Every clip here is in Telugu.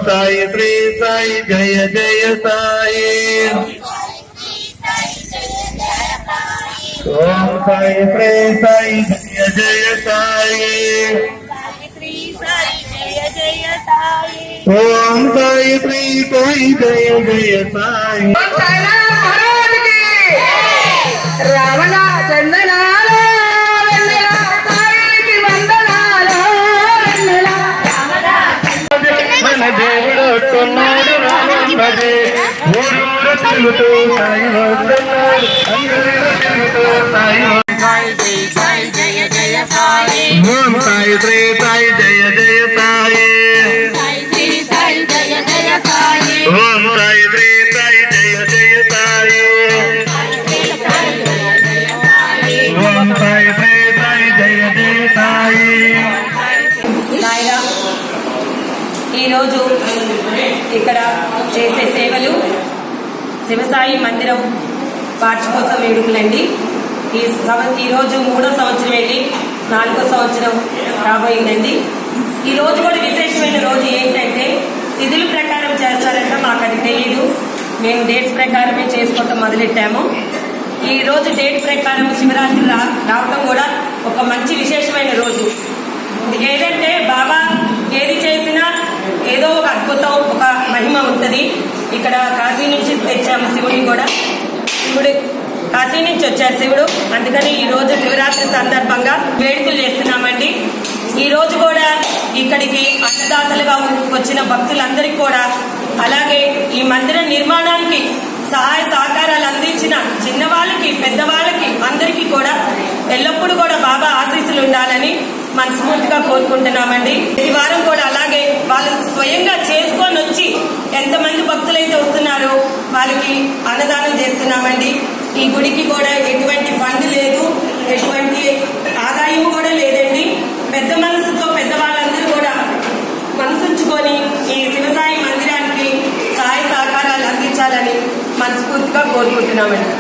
साई श्री साई जय जय साई ओम साई श्री साई जय जय साई ओम साई श्री साई जय जय साई रावण चंदनालो దేవుడున్నాడు రామన్నది ఊరూర తిరుగుతూ సాయి వస్తున్నాడు అందరూ తిరుగుతూ సాయి ఓం సాయి శ్రీ సాయి జయ జయ సాయి ఓం సాయి శ్రీ సాయి జయ జయ సాయి ఓం సాయి శ్రీ సాయి జయ జయ సాయి. ఈరోజు ఇక్కడ చేసే సేవలు శివసాయి మందిరం వార్షికోత్సవ వేడుకలండి. ఈరోజు 3వ సంవత్సరం వెళ్ళి 4వ సంవత్సరం రాబోయిందండి. ఈ రోజు కూడా విశేషమైన రోజు ఏంటంటే తిథుల ప్రకారం చేస్తారంట, మాకు అది తెలియదు. మేము డేట్స్ ప్రకారమే చేసుకోవటం మొదలెట్టాము. ఈ రోజు డేట్ ప్రకారం శివరాత్రి రావటం కూడా ఒక మంచి విశేషమైన రోజు. ఏదంటే బాబా ఏది చేసినా ఏదో ఒక అద్భుతం, ఒక మహిమ ఉంటుంది. ఇక్కడ కాశీ నుంచి తెచ్చాము శివుడిని కూడా. శివుడు కాశీ నుంచి వచ్చారు శివుడు. అందుకని ఈ రోజు శివరాత్రి సందర్భంగా వేడుకలు చేస్తున్నామండి. ఈ రోజు కూడా ఇక్కడికి అన్నదాతలుగా వచ్చిన భక్తులందరికీ కూడా, అలాగే ఈ మందిర నిర్మాణానికి సహాయ సహకారాలు అందించిన చిన్నవాళ్ళకి పెద్దవాళ్ళకి అందరికీ కూడా ఎల్లప్పుడూ కూడా బాబా ఆశీస్సులు ఉండాలని మనస్ఫూర్తిగా కోరుకుంటున్నామండి. ఈ వారం కూడా అలాగే వాళ్ళు స్వయంగా చేసుకొని వచ్చి ఎంతమంది భక్తులైతే వస్తున్నారో వాళ్ళకి అన్నదానం చేస్తున్నామండి. ఈ గుడికి కూడా ఎటువంటి ఫండ్ లేదు, ఎటువంటి ఆదాయం కూడా లేదండి. పెద్ద మనసుతో పెద్దవాళ్ళందరూ కూడా మనసుంచుకొని ఈ శివసాయి మందిరానికి సహాయ సహకారాలు అందించాలని మనస్ఫూర్తిగా కోరుకుంటున్నామండి.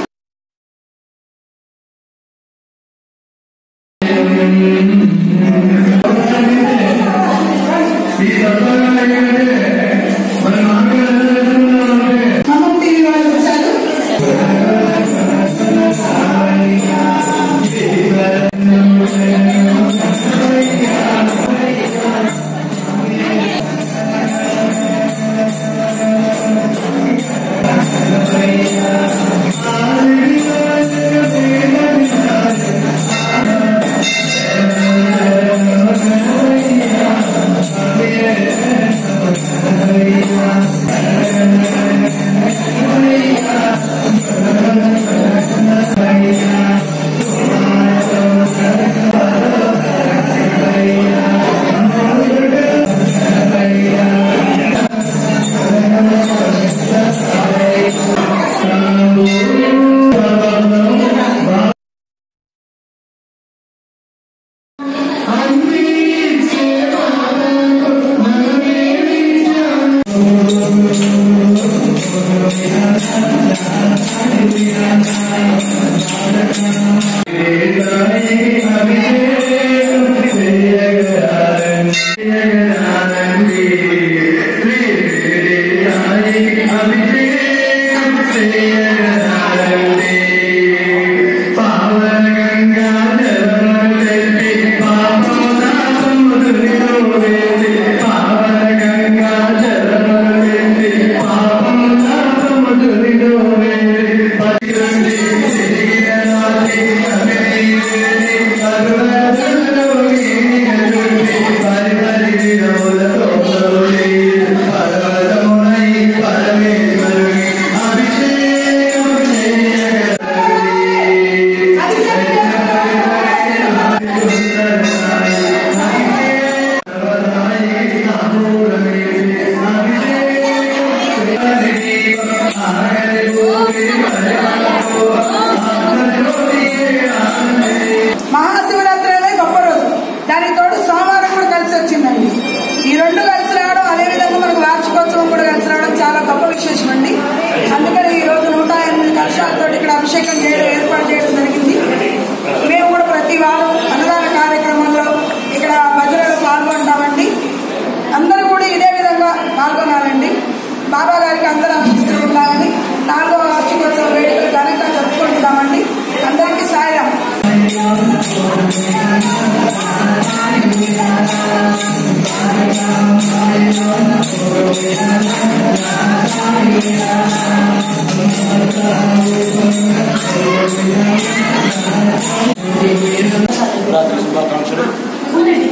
శివరాత్రి శుభాకాంక్షలు.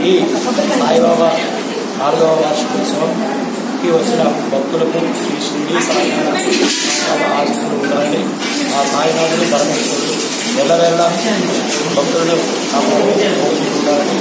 ఈ సాయిబాబా 4వ వార్షికోత్సవంకి వచ్చిన భక్తులకు శ్రీ షిరిడి సాయినాథ ఆశీస్సులు ఉండాలని ఆ సాయినాథుడు పరమేశ్వరుడు ఎల్లవేళ భక్తులను ఉండాలని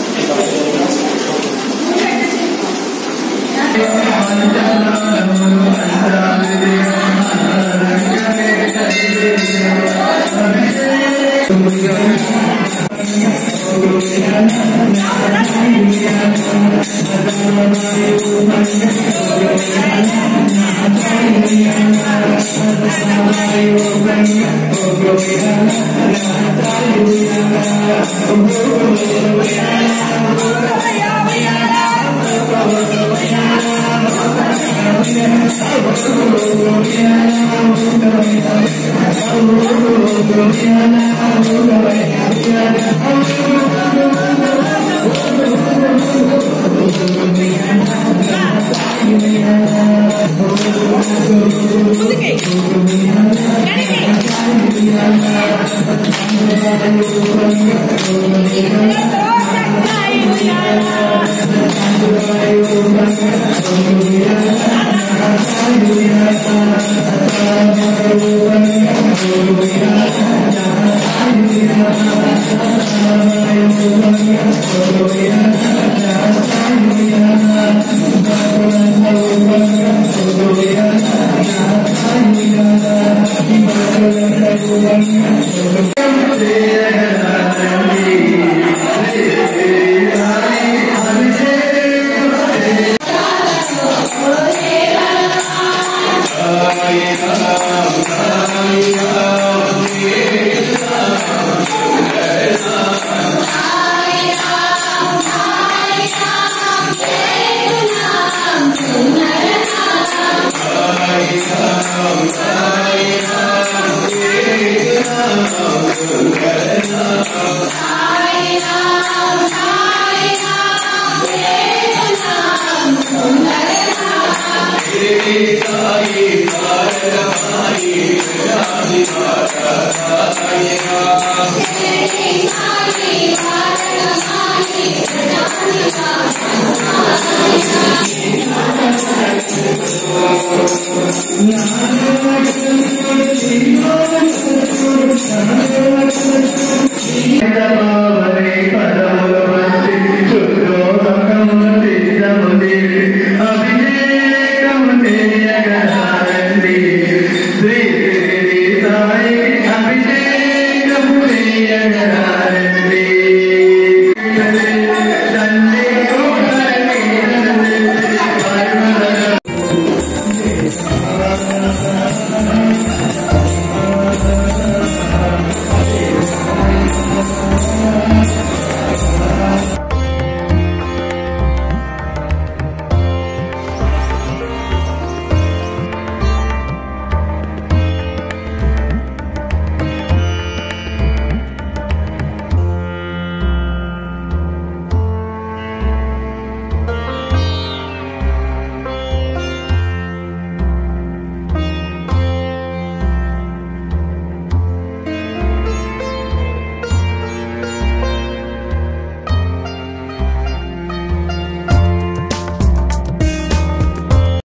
శ్రీ సాయి అభిషేకము